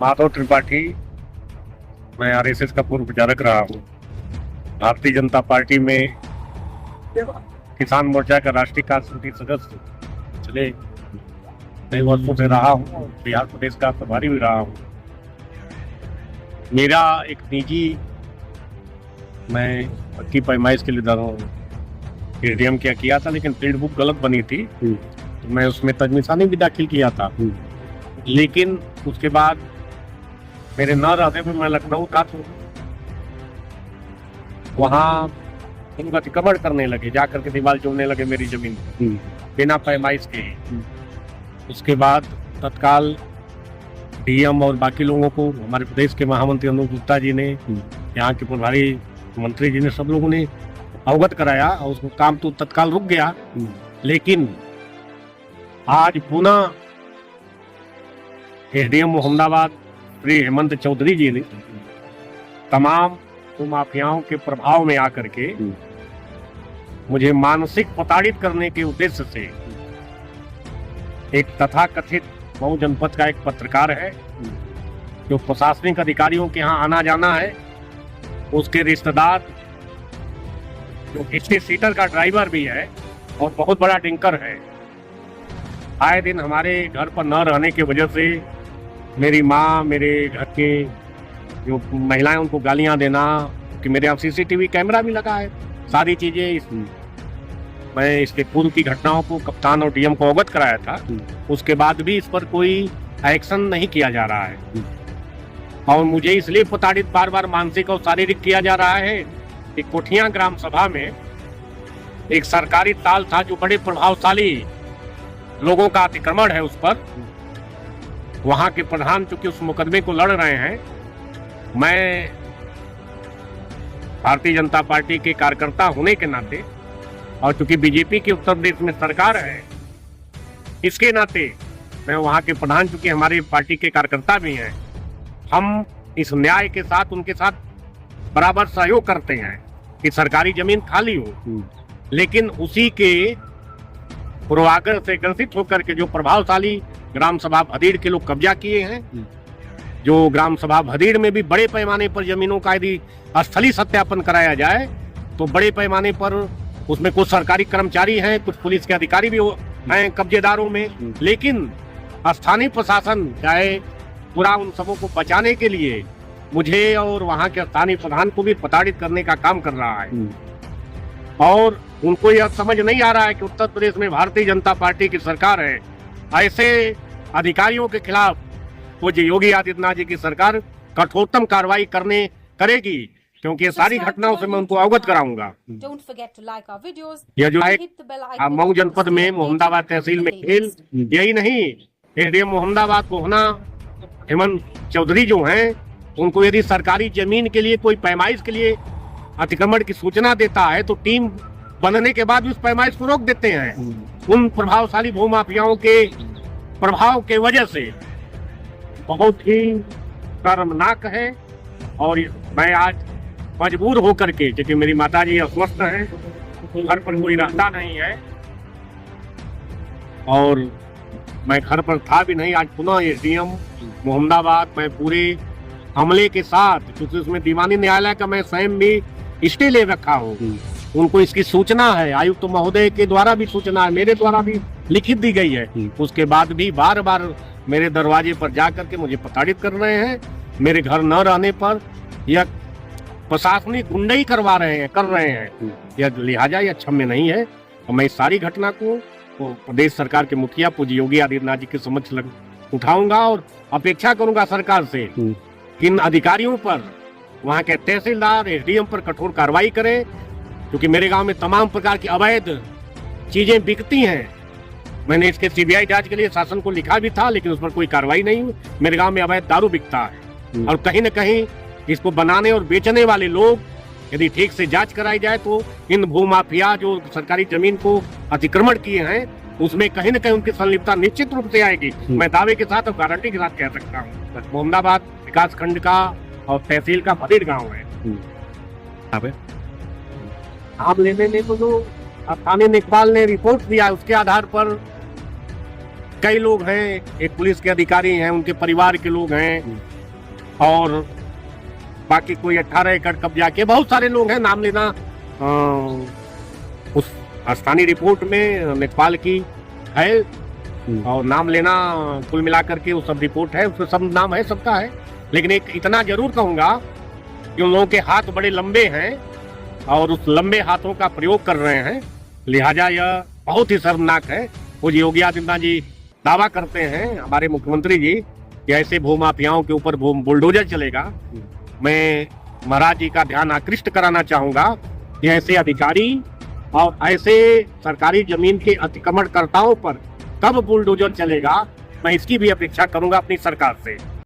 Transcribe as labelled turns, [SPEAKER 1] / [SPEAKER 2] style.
[SPEAKER 1] माधव त्रिपाठी। मैं आरएसएस का पूर्व प्रचारक रहा हूँ। भारतीय जनता पार्टी में किसान मोर्चा का राष्ट्रीय कार्य समिति सदस्य पिछले कई वर्षों से रहा हूँ और बिहार प्रदेश का प्रभारी भी रहा हूँ। मेरा एक निजी, मैं पक्की पैमाइश के लिए एडीएम किया था, लेकिन फील्ड बुक गलत बनी थी तो मैं उसमें तजमिसानी भी दाखिल किया था। लेकिन उसके बाद मेरे न रहने में मैं लखनऊ था तो वहाँ उनको अतिक्रमण करने लगे, जाकर के दीवार जोड़ने लगे मेरी जमीन बिना पैमाइश के। उसके बाद तत्काल डीएम और बाकी लोगों को, हमारे प्रदेश के महामंत्री अनुप गुप्ता जी ने, यहाँ के प्रभारी मंत्री जी ने, सब लोगों ने अवगत कराया और उसको काम तो तत्काल रुक गया। लेकिन आज पुनः एसडीएम मोहम्मदाबाद श्री हेमंत चौधरी जी ने तमाम माफियाओं के प्रभाव में आकर के मुझे मानसिक प्रताड़ित करने के उद्देश्य से, एक तथाकथित मऊ जनपद का एक पत्रकार है जो प्रशासनिक अधिकारियों के यहाँ आना जाना है, उसके रिश्तेदार जो 80 सीटर का ड्राइवर भी है और बहुत बड़ा डिंकर है, आए दिन हमारे घर पर न रहने की वजह से मेरी माँ, मेरे घर के जो महिलाएं, उनको गालियां देना कि मेरे यहाँ सीसीटीवी कैमरा भी लगा है, सारी चीजें मैं इसके पूर्व की घटनाओं को कप्तान और डीएम को अवगत कराया था। उसके बाद भी इस पर कोई एक्शन नहीं किया जा रहा है और मुझे इसलिए प्रताड़ित बार बार मानसिक और शारीरिक किया जा रहा है कि कोठिया ग्राम सभा में एक सरकारी ताल था जो बड़े प्रभावशाली लोगों का अतिक्रमण है, उस पर वहां के प्रधान चूंकि उस मुकदमे को लड़ रहे हैं। मैं भारतीय जनता पार्टी के कार्यकर्ता होने के नाते और चूंकि बीजेपी की उत्तर प्रदेश में सरकार है, इसके नाते मैं वहां के प्रधान, चूंकि हमारी पार्टी के कार्यकर्ता भी हैं, हम इस न्याय के साथ उनके साथ बराबर सहयोग करते हैं कि सरकारी जमीन खाली हो। लेकिन उसी के पूर्वाग्रह से ग्रसित होकर के जो प्रभावशाली ग्राम सभा भदीड़ के लोग कब्जा किए हैं, जो ग्राम सभा भदीड़ में भी बड़े पैमाने पर जमीनों का यदि स्थलीय सत्यापन कराया जाए तो बड़े पैमाने पर उसमें कुछ सरकारी कर्मचारी हैं, कुछ पुलिस के अधिकारी भी हैं कब्जेदारों में, लेकिन स्थानीय प्रशासन चाहे पूरा उन सबों को बचाने के लिए मुझे और वहां के स्थानीय प्रधान को भी प्रताड़ित करने का काम कर रहा है। और उनको यह समझ नहीं आ रहा है कि उत्तर प्रदेश में भारतीय जनता पार्टी की सरकार है, ऐसे अधिकारियों के खिलाफ पूज्य योगी आदित्यनाथ जी की सरकार कठोरतम कार्रवाई करेगी, क्योंकि ये सारी घटनाओं से मैं उनको अवगत कराऊंगा। यह जो है मऊ जनपद में मोहम्मदाबाद तहसील में खेल, यही नहीं, एसडीएम मोहम्मदाबाद को होना हेमंत चौधरी जो हैं, उनको यदि सरकारी जमीन के लिए कोई पैमाइश के लिए अतिक्रमण की सूचना देता है तो टीम बनने के बाद भी उस पैमाइश को रोक देते हैं। उन प्रभावशाली भूमाफियाओं के प्रभाव के वजह से बहुत ही शर्मनाक है। और मैं आज मजबूर होकर के, क्योंकि मेरी माताजी अस्वस्थ हैं, घर पर कोई रहता नहीं है और मैं घर पर था भी नहीं, आज पुनः एसडीएम मोहम्मदाबाद मैं पूरे हमले के साथ, क्योंकि उसमें दीवानी न्यायालय का मैं स्वयं भी स्टे ले रखा हूँ, उनको इसकी सूचना है, आयुक्त महोदय के द्वारा भी सूचना है, मेरे द्वारा भी लिखित दी गई है। उसके बाद भी बार बार मेरे दरवाजे पर जाकर के मुझे प्रताड़ित कर रहे हैं। मेरे घर न रहने पर यह प्रशासनिक गुंडाई कर रहे हैं। यह लिहाजा यह क्षम्य नहीं है और मैं इस सारी घटना को प्रदेश सरकार के मुखिया पूज्य योगी आदित्यनाथ जी के समक्ष उठाऊंगा और अपेक्षा करूंगा सरकार से कि इन अधिकारियों पर, वहां के तहसीलदार, एसडीएम पर कठोर कार्रवाई करें, क्योंकि मेरे गांव में तमाम प्रकार की अवैध चीजें बिकती हैं। मैंने इसके सीबीआई जांच के लिए शासन को लिखा भी था, लेकिन उस पर कोई कार्रवाई नहीं हुई। मेरे गांव में अवैध दारू बिकता है और कहीं न कहीं इसको बनाने और बेचने वाले लोग, यदि ठीक से जांच कराई जाए तो इन भूमाफिया जो सरकारी जमीन को अतिक्रमण किए हैं, उसमें कहीं न कहीं उनकी संलिप्तता निश्चित रूप से आएगी। मैं दावे के साथ और गारंटी के साथ कह सकता हूँ। मोहम्मदाबाद विकास खंड का और तहसील का भदीड़ गाँव है। आप लेने तो जो स्थानीय लेखपाल ने रिपोर्ट दिया, उसके आधार पर कई लोग हैं, एक पुलिस के अधिकारी हैं, उनके परिवार के लोग हैं, और बाकी कोई 18 एकड़ कब्जा के बहुत सारे लोग हैं। नाम लेना उस स्थानीय रिपोर्ट में लेखपाल की है, और नाम लेना कुल मिलाकर के वो सब रिपोर्ट है, उसमें सब नाम है, सबका है। लेकिन एक इतना जरूर कहूंगा कि उन लोगों के हाथ बड़े लंबे हैं और उस लंबे हाथों का प्रयोग कर रहे हैं, लिहाजा यह बहुत ही शर्मनाक है। वो योगी आदित्यनाथ जी दावा करते हैं, हमारे मुख्यमंत्री जी, कि ऐसे भूमाफियाओं के ऊपर बुलडोजर चलेगा। मैं महाराज जी का ध्यान आकृष्ट कराना चाहूंगा कि ऐसे अधिकारी और ऐसे सरकारी जमीन के अतिक्रमणकर्ताओं पर कब बुलडोजर चलेगा, मैं इसकी भी अपेक्षा करूंगा अपनी सरकार से।